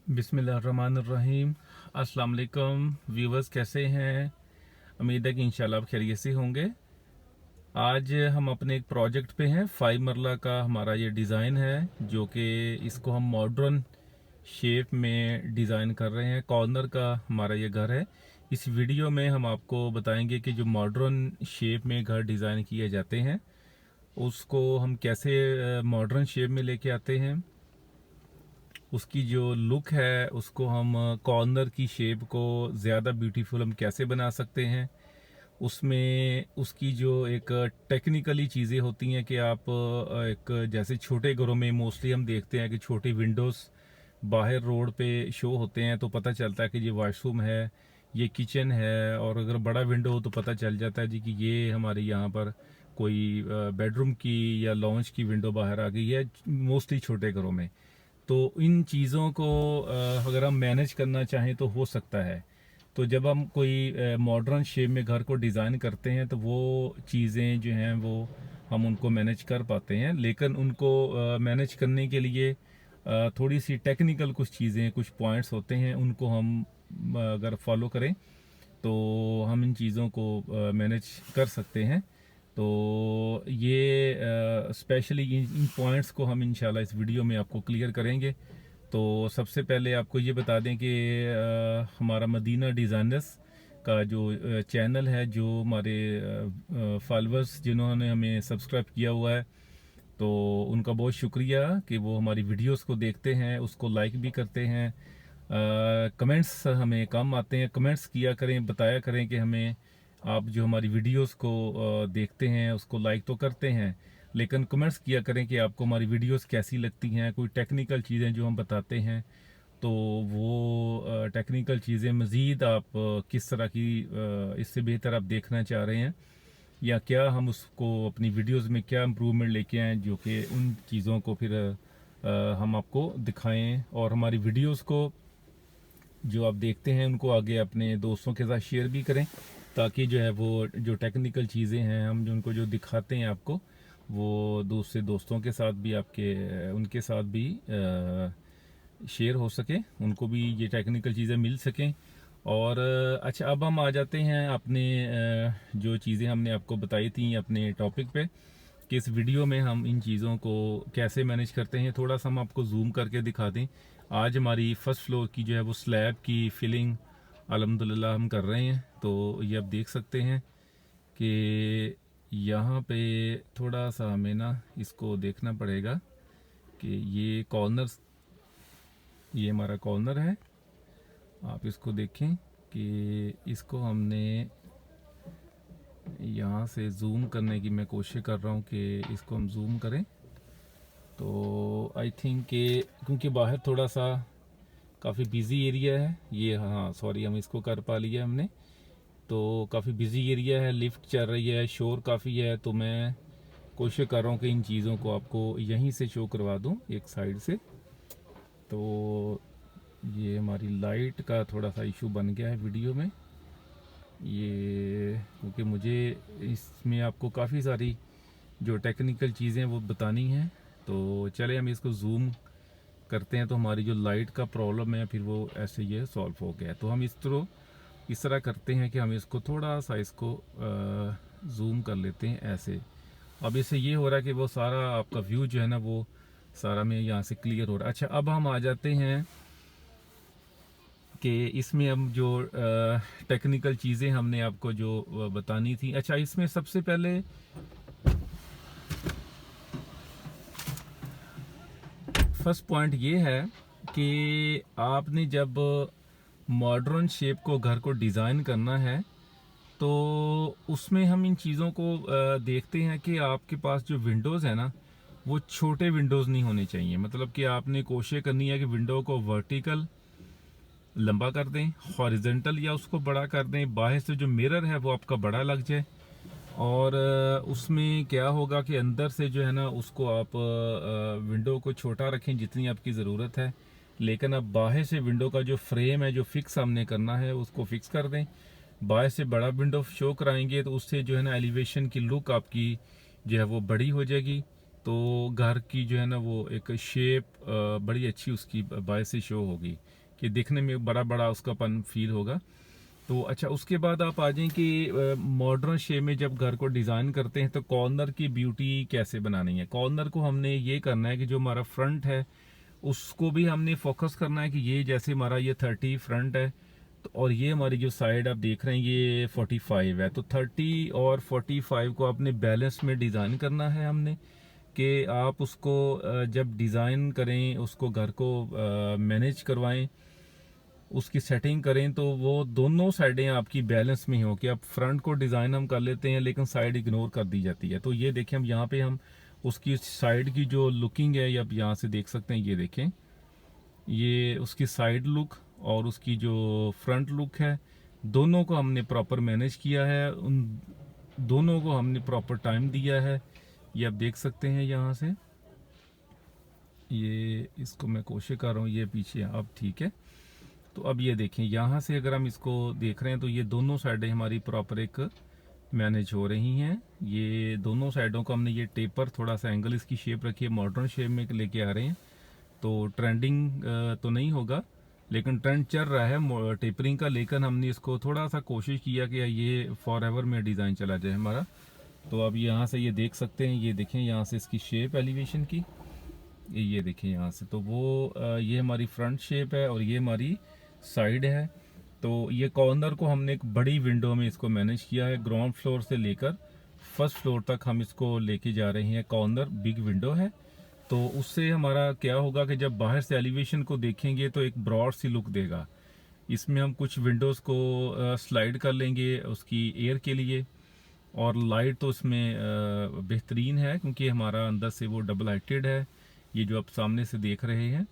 बिस्मिल्लाहिर्रहमानिर्रहीम। अस्सलाम वालेकुम व्यूवर्स, कैसे हैं? उम्मीद है कि इंशाल्लाह आप खैरियत से होंगे। आज हम अपने एक प्रोजेक्ट पे हैं। 5 मरला का हमारा ये डिज़ाइन है, जो कि इसको हम मॉडर्न शेप में डिज़ाइन कर रहे हैं। कॉर्नर का हमारा ये घर है। इस वीडियो में हम आपको बताएंगे कि जो मॉडर्न शेप में घर डिज़ाइन किए जाते हैं उसको हम कैसे मॉडर्न शेप में लेके आते हैं। उसकी जो लुक है उसको हम कॉर्नर की शेप को ज़्यादा ब्यूटीफुल हम कैसे बना सकते हैं। उसमें उसकी जो एक टेक्निकली चीज़ें होती हैं कि आप एक जैसे छोटे घरों में मोस्टली हम देखते हैं कि छोटी विंडोज़ बाहर रोड पे शो होते हैं, तो पता चलता है कि ये वॉशरूम है, ये किचन है। और अगर बड़ा विंडो हो तो पता चल जाता है जी कि ये हमारे यहाँ पर कोई बेडरूम की या लॉन्च की विंडो बाहर आ गई है, मोस्टली छोटे घरों में। तो इन चीज़ों को अगर हम मैनेज करना चाहें तो हो सकता है। तो जब हम कोई मॉडर्न शेप में घर को डिज़ाइन करते हैं तो वो चीज़ें जो हैं वो हम उनको मैनेज कर पाते हैं, लेकिन उनको मैनेज करने के लिए थोड़ी सी टेक्निकल कुछ चीज़ें, कुछ पॉइंट्स होते हैं, उनको हम अगर फॉलो करें तो हम इन चीज़ों को मैनेज कर सकते हैं। तो ये स्पेशली इन पॉइंट्स को हम इंशाल्लाह इस वीडियो में आपको क्लियर करेंगे। तो सबसे पहले आपको ये बता दें कि हमारा मदीना डिज़ाइनर्स का जो चैनल है, जो हमारे फॉलोअर्स जिन्होंने हमें सब्सक्राइब किया हुआ है, तो उनका बहुत शुक्रिया कि वो हमारी वीडियोस को देखते हैं, उसको लाइक भी करते हैं। कमेंट्स हमें कम आते हैं, कमेंट्स किया करें, बताया करें कि हमें आप जो हमारी वीडियोस को देखते हैं उसको लाइक तो करते हैं, लेकिन कमेंट्स किया करें कि आपको हमारी वीडियोस कैसी लगती हैं। कोई टेक्निकल चीज़ें जो हम बताते हैं तो वो टेक्निकल चीज़ें मज़ीद आप किस तरह की इससे बेहतर आप देखना चाह रहे हैं, या क्या हम उसको अपनी वीडियोस में क्या इम्प्रूवमेंट लेके आएँ, जो कि उन चीज़ों को फिर हम आपको दिखाएं। और हमारी वीडियोस को जो आप देखते हैं उनको आगे अपने दोस्तों के साथ शेयर भी करें, ताकि जो है वो जो टेक्निकल चीज़ें हैं हम जो उनको जो दिखाते हैं आपको, वो दूसरे दोस्तों के साथ भी आपके उनके साथ भी शेयर हो सके, उनको भी ये टेक्निकल चीज़ें मिल सकें। और अच्छा, अब हम आ जाते हैं अपने जो चीज़ें हमने आपको बताई थी अपने टॉपिक पे, कि इस वीडियो में हम इन चीज़ों को कैसे मैनेज करते हैं। थोड़ा सा हम आपको जूम करके दिखा दें। आज हमारी फर्स्ट फ्लोर की जो है वो स्लैब की फिलिंग अल्हम्दुलिल्लाह हम कर रहे हैं। तो ये आप देख सकते हैं कि यहाँ पे थोड़ा सा हमें ना इसको देखना पड़ेगा कि ये कॉर्नर, ये हमारा कॉर्नर है। आप इसको देखें कि इसको हमने यहाँ से जूम करने की मैं कोशिश कर रहा हूँ कि इसको हम जूम करें। तो आई थिंक कि क्योंकि बाहर थोड़ा सा काफ़ी बिज़ी एरिया है ये, हाँ सॉरी, हम इसको कर पा लिया हमने। तो काफ़ी बिज़ी एरिया है, लिफ्ट चल रही है, शोर काफ़ी है, तो मैं कोशिश कर रहा हूँ कि इन चीज़ों को आपको यहीं से शो करवा दूँ एक साइड से। तो ये हमारी लाइट का थोड़ा सा इशू बन गया है वीडियो में, ये क्योंकि मुझे इसमें आपको काफ़ी सारी जो टेक्निकल चीज़ें वो बतानी हैं। तो चले हम इसको जूम करते हैं, तो हमारी जो लाइट का प्रॉब्लम है फिर वो ऐसे ये सॉल्व हो गया। तो हम इस तरह करते हैं कि हम इसको थोड़ा सा इसको जूम कर लेते हैं ऐसे। अब इससे ये हो रहा है कि वो सारा आपका व्यू जो है ना वो सारा में यहाँ से क्लियर हो रहा है। अच्छा, अब हम आ जाते हैं कि इसमें हम जो टेक्निकल चीज़ें हमने आपको जो बतानी थी। अच्छा, इसमें सबसे पहले फर्स्ट पॉइंट ये है कि आपने जब मॉडर्न शेप को घर को डिज़ाइन करना है तो उसमें हम इन चीज़ों को देखते हैं कि आपके पास जो विंडोज़ है ना वो छोटे विंडोज़ नहीं होने चाहिए। मतलब कि आपने कोशिश करनी है कि विंडो को वर्टिकल लंबा कर दें, हॉरिजेंटल या उसको बड़ा कर दें, बाहर से जो मिरर है वो आपका बड़ा लग जाए। और उसमें क्या होगा कि अंदर से जो है ना उसको आप विंडो को छोटा रखें जितनी आपकी ज़रूरत है, लेकिन अब बाहर से विंडो का जो फ्रेम है जो फिक्स हमने करना है उसको फिक्स कर दें। बाहर से बड़ा विंडो शो कराएंगे तो उससे जो है ना एलिवेशन की लुक आपकी जो है वो बड़ी हो जाएगी। तो घर की जो है ना वो एक शेप बड़ी अच्छी उसकी बाय से शो होगी, कि दिखने में बड़ा बड़ा उसकापन फील होगा। तो अच्छा, उसके बाद आप आ जाएं कि मॉडर्न शेप में जब घर को डिज़ाइन करते हैं तो कॉर्नर की ब्यूटी कैसे बनानी है। कॉर्नर को हमने ये करना है कि जो हमारा फ्रंट है उसको भी हमने फोकस करना है कि ये जैसे हमारा ये 30 फ्रंट है, तो और ये हमारी जो साइड आप देख रहे हैं ये 45 है, तो 30 और 45 को अपने बैलेंस में डिज़ाइन करना है हमने, कि आप उसको जब डिज़ाइन करें, उसको घर को मैनेज करवाएं, उसकी सेटिंग करें, तो वो दोनों साइडें आपकी बैलेंस में हो, कि अब फ्रंट को डिज़ाइन हम कर लेते हैं लेकिन साइड इग्नोर कर दी जाती है। तो ये देखें, हम यहाँ पे हम उसकी साइड की जो लुकिंग है, ये आप यहाँ से देख सकते हैं, ये देखें, ये उसकी साइड लुक और उसकी जो फ्रंट लुक है, दोनों को हमने प्रॉपर मैनेज किया है, उन दोनों को हमने प्रॉपर टाइम दिया है। ये आप देख सकते हैं यहाँ से, ये इसको मैं कोशिश कर रहा हूँ, ये पीछे अब ठीक है। तो अब ये देखें, यहाँ से अगर हम इसको देख रहे हैं तो ये दोनों साइडें हमारी प्रॉपर एक मैनेज हो रही हैं। ये दोनों साइडों को हमने ये टेपर, थोड़ा सा एंगल इसकी शेप रखी है, मॉडर्न शेप में लेके आ रहे हैं। तो ट्रेंडिंग तो नहीं होगा, लेकिन ट्रेंड चल रहा है टेपरिंग का, लेकिन हमने इसको थोड़ा सा कोशिश किया कि ये फॉर एवर में डिज़ाइन चला जाए हमारा। तो अब यहाँ से ये देख सकते हैं, ये देखें यहाँ से इसकी शेप एलिवेशन की, ये देखें यहाँ से, तो वो ये हमारी फ्रंट शेप है और ये हमारी साइड है। तो ये कॉर्नर को हमने एक बड़ी विंडो में इसको मैनेज किया है, ग्राउंड फ्लोर से लेकर फर्स्ट फ्लोर तक हम इसको लेके जा रहे हैं। कॉर्नर बिग विंडो है, तो उससे हमारा क्या होगा कि जब बाहर से एलिवेशन को देखेंगे तो एक ब्रॉड सी लुक देगा। इसमें हम कुछ विंडोज़ को स्लाइड कर लेंगे उसकी एयर के लिए, और लाइट तो इसमें बेहतरीन है क्योंकि हमारा अंदर से वो डबल हाइटेड है, ये जो आप सामने से देख रहे हैं।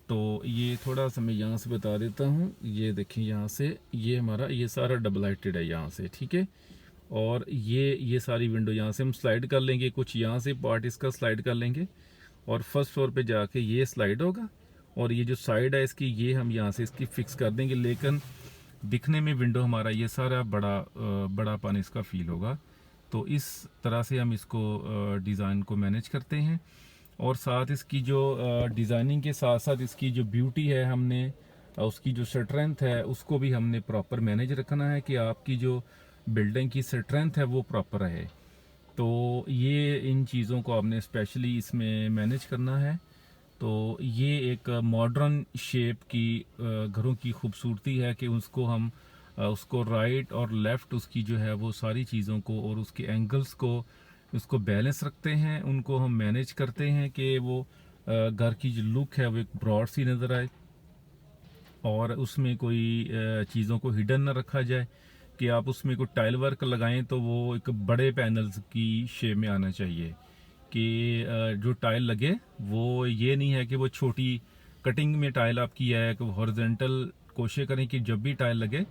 तो ये थोड़ा सा मैं यहाँ से बता देता हूँ, ये देखिए यहाँ से, ये हमारा ये सारा डबल हाइटेड है यहाँ से, ठीक है। और ये सारी विंडो यहाँ से हम स्लाइड कर लेंगे, कुछ यहाँ से पार्ट इसका स्लाइड कर लेंगे, और फर्स्ट फ्लोर पे जाके ये स्लाइड होगा, और ये जो साइड है इसकी, ये हम यहाँ से इसकी फिक्स कर देंगे, लेकिन दिखने में विंडो हमारा ये सारा बड़ापन इसका फील होगा। तो इस तरह से हम इसको डिज़ाइन को मैनेज करते हैं। और साथ इसकी जो डिज़ाइनिंग के साथ साथ इसकी जो ब्यूटी है, हमने उसकी जो स्ट्रेंथ है उसको भी हमने प्रॉपर मैनेज रखना है, कि आपकी जो बिल्डिंग की स्ट्रेंथ है वो प्रॉपर रहे। तो ये इन चीज़ों को आपने स्पेशली इसमें मैनेज करना है। तो ये एक मॉडर्न शेप की घरों की खूबसूरती है, कि उसको हम उसको राइट और लेफ़्ट उसकी जो है वो सारी चीज़ों को और उसके एंगल्स को उसको बैलेंस रखते हैं, उनको हम मैनेज करते हैं कि वो घर की जो लुक है वो एक ब्रॉड सी नज़र आए, और उसमें कोई चीज़ों को हिडन ना रखा जाए, कि आप उसमें कोई टाइल वर्क लगाएं तो वो एक बड़े पैनल्स की शेप में आना चाहिए, कि जो टाइल लगे वो ये नहीं है कि वो छोटी कटिंग में टाइल आपकी है, कि हॉरिजॉन्टल कोशिश करें कि जब भी टाइल लगे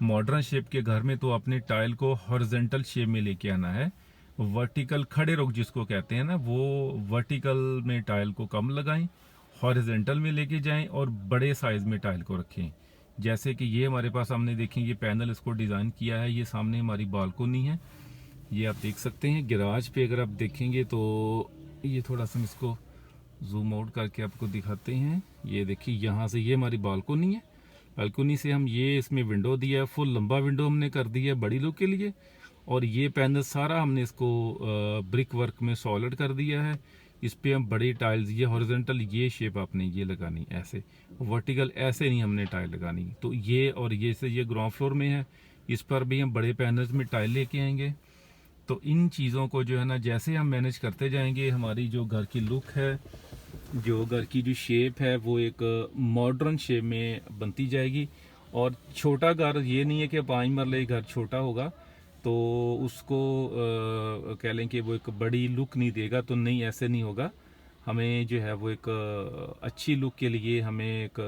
मॉडर्न शेप के घर में तो अपने टाइल को हॉरिजॉन्टल शेप में लेके आना है। वर्टिकल खड़े रुख जिसको कहते हैं ना, वो वर्टिकल में टाइल को कम लगाएं, हॉरिजॉन्टल में लेके जाएं, और बड़े साइज में टाइल को रखें। जैसे कि ये हमारे पास, हमने देखें ये पैनल इसको डिज़ाइन किया है, ये सामने हमारी बालकोनी है, ये आप देख सकते हैं। गैराज पे अगर आप देखेंगे तो ये थोड़ा सा हम इसको जूम आउट करके आपको दिखाते हैं। ये देखिए यहाँ से ये हमारी बालकोनी है, बालकोनी से हम ये इसमें विंडो दिया है, फुल लंबा विंडो हमने कर दिया है बड़ी लुक के लिए। और ये पैनल सारा हमने इसको ब्रिक वर्क में सॉलिड कर दिया है। इस पे हम बड़ी टाइल्स, ये हॉरिजॉन्टल ये शेप आपने ये लगानी, ऐसे वर्टिकल ऐसे नहीं हमने टाइल लगानी। तो ये और ये से ये ग्राउंड फ्लोर में है, इस पर भी हम बड़े पैनल्स में टाइल लेके आएंगे। तो इन चीज़ों को जो है ना, जैसे हम मैनेज करते जाएंगे, हमारी जो घर की लुक है, जो घर की जो शेप है, वो एक मॉडर्न शेप में बनती जाएगी। और छोटा घर ये नहीं है कि 5 मरले घर छोटा होगा तो उसको कह लें कि वो एक बड़ी लुक नहीं देगा, तो नहीं, ऐसे नहीं होगा। हमें जो है वो एक अच्छी लुक के लिए हमें एक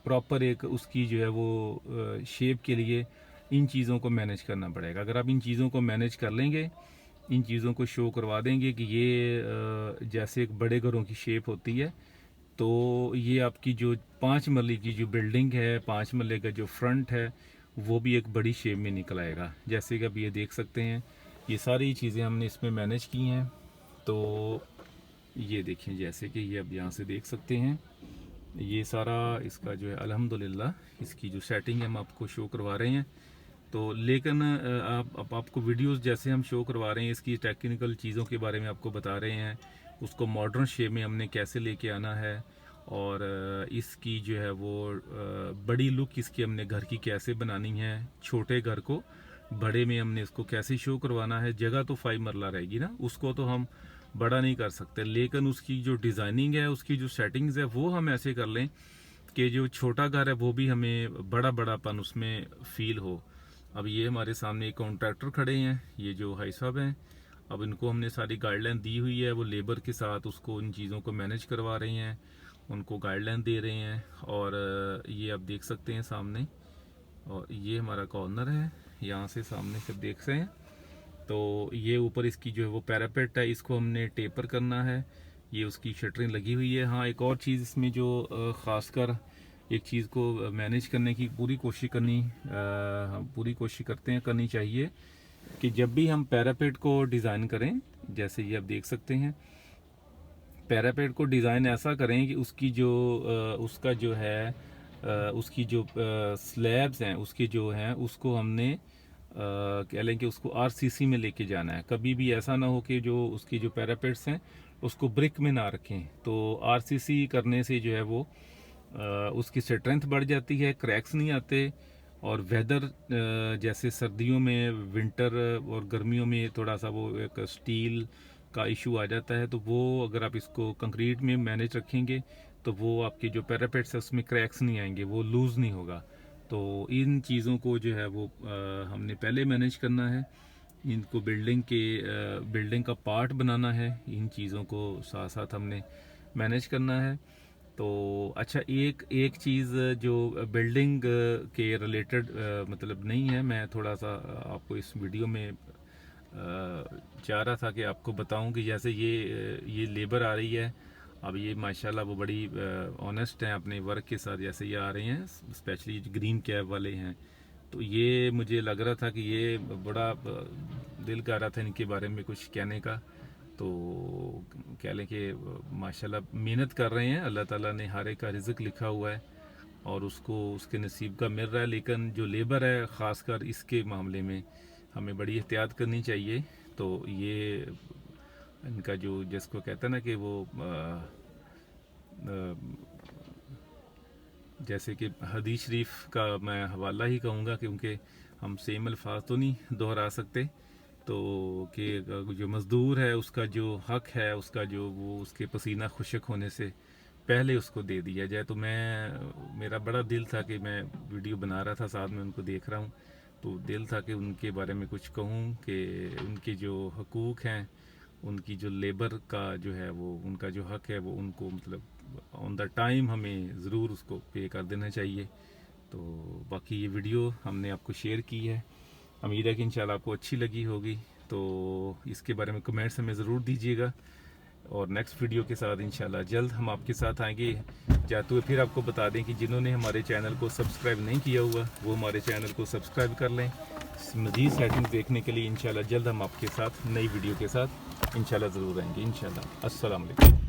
प्रॉपर एक उसकी जो है वो शेप के लिए इन चीज़ों को मैनेज करना पड़ेगा। अगर आप इन चीज़ों को मैनेज कर लेंगे, इन चीज़ों को शो करवा देंगे कि ये जैसे एक बड़े घरों की शेप होती है, तो ये आपकी जो 5 मरले की जो बिल्डिंग है, 5 मरले का जो फ्रंट है, वो भी एक बड़ी शेप में निकल आएगा। जैसे कि आप ये देख सकते हैं, ये सारी चीज़ें हमने इसमें मैनेज की हैं। तो ये देखें, जैसे कि ये अब यहाँ से देख सकते हैं, ये सारा इसका जो है अल्हम्दुलिल्लाह इसकी जो सेटिंग है हम आपको शो करवा रहे हैं। तो लेकिन आप आपको वीडियोस जैसे हम शो करवा रहे हैं, इसकी टेक्निकल चीज़ों के बारे में आपको बता रहे हैं, उसको मॉडर्न शेप में हमने कैसे लेके आना है, और इसकी जो है वो बड़ी लुक इसकी हमने घर की कैसे बनानी है, छोटे घर को बड़े में हमने इसको कैसे शो करवाना है। जगह तो 5 मरला रहेगी ना, उसको तो हम बड़ा नहीं कर सकते, लेकिन उसकी जो डिज़ाइनिंग है, उसकी जो सेटिंग्स है, वो हम ऐसे कर लें कि जो छोटा घर है वो भी हमें बड़ा बड़ापन उसमें फील हो। अब ये हमारे सामने एक कॉन्ट्रैक्टर खड़े हैं, ये जो भाई साहब हैं, अब इनको हमने सारी गाइडलाइन दी हुई है, वो लेबर के साथ उसको इन चीज़ों को मैनेज करवा रहे हैं, उनको गाइडलाइन दे रहे हैं। और ये आप देख सकते हैं सामने, और ये हमारा कॉर्नर है, यहाँ से सामने से देख रहे हैं। तो ये ऊपर इसकी जो है वो पैरापेट है, इसको हमने टेपर करना है, ये उसकी शटरिंग लगी हुई है। हाँ, एक और चीज़ इसमें जो ख़ासकर एक चीज़ को मैनेज करने की पूरी कोशिश करते हैं, करनी चाहिए कि जब भी हम पैरापेट को डिज़ाइन करें, जैसे ये आप देख सकते हैं, पैरापेट को डिज़ाइन ऐसा करें कि उसकी जो उसका जो है उसकी जो स्लैब्स हैं, उसके जो हैं उसको हमने कह लें कि उसको आरसीसी में लेके जाना है। कभी भी ऐसा ना हो कि जो उसकी जो पैरापेट्स हैं उसको ब्रिक में ना रखें। तो आरसीसी करने से जो है वो उसकी स्ट्रेंथ बढ़ जाती है, क्रैक्स नहीं आते। और वेदर जैसे सर्दियों में, विंटर और गर्मियों में थोड़ा सा वो एक स्टील का इशू आ जाता है, तो वो अगर आप इसको कंक्रीट में मैनेज रखेंगे तो वो आपके जो पैरापेट्स है उसमें क्रैक्स नहीं आएंगे, वो लूज़ नहीं होगा। तो इन चीज़ों को जो है वो हमने पहले मैनेज करना है, इनको बिल्डिंग का पार्ट बनाना है, इन चीज़ों को साथ साथ हमने मैनेज करना है। तो अच्छा, एक चीज़ जो बिल्डिंग के रिलेटेड मतलब नहीं है, मैं थोड़ा सा आपको इस वीडियो में चाह रहा था कि आपको बताऊं कि जैसे ये लेबर आ रही है, अब ये माशाल्लाह वो बड़ी ऑनेस्ट हैं अपने वर्क के साथ। जैसे ये आ रहे हैं, स्पेशली ग्रीन कैप वाले हैं, तो ये मुझे लग रहा था कि ये बड़ा दिल कर रहा था इनके बारे में कुछ कहने का। तो कह लें कि माशाल्लाह मेहनत कर रहे हैं, अल्लाह ताला ने हर एक का रिज़्क लिखा हुआ है और उसको उसके नसीब का मिल रहा है। लेकिन जो लेबर है, ख़ासकर इसके मामले में हमें बड़ी एहतियात करनी चाहिए। तो ये इनका जो जिसको कहते हैं ना कि वो जैसे कि हदीस शरीफ का मैं हवाला ही कहूँगा, क्योंकि हम सेम अल्फाज तो नहीं दोहरा सकते। तो कि जो मज़दूर है उसका जो हक है, उसका जो वो उसके पसीना खुशक होने से पहले उसको दे दिया जाए। तो मेरा बड़ा दिल था कि मैं वीडियो बना रहा था, साथ में उनको देख रहा हूँ, तो दिल था कि उनके बारे में कुछ कहूँ कि उनके जो हकूक़ हैं, उनकी जो लेबर का जो है वो उनका जो हक है वो उनको मतलब ऑन द टाइम हमें ज़रूर उसको पे कर देना चाहिए। तो बाकी ये वीडियो हमने आपको शेयर की है, उम्मीद है कि इंशाल्लाह आपको अच्छी लगी होगी। तो इसके बारे में कमेंट्स हमें ज़रूर दीजिएगा, और नेक्स्ट वीडियो के साथ इंशाल्लाह जल्द हम आपके साथ आएंगे। जाते हुए फिर आपको बता दें कि जिन्होंने हमारे चैनल को सब्सक्राइब नहीं किया हुआ वो हमारे चैनल को सब्सक्राइब कर लें। मज़ीद सेटिंग्स देखने के लिए इंशाल्लाह जल्द हम आपके साथ नई वीडियो के साथ इंशाल्लाह ज़रूर आएंगे। इंशाल्लाह। अस्सलाम वालेकुम।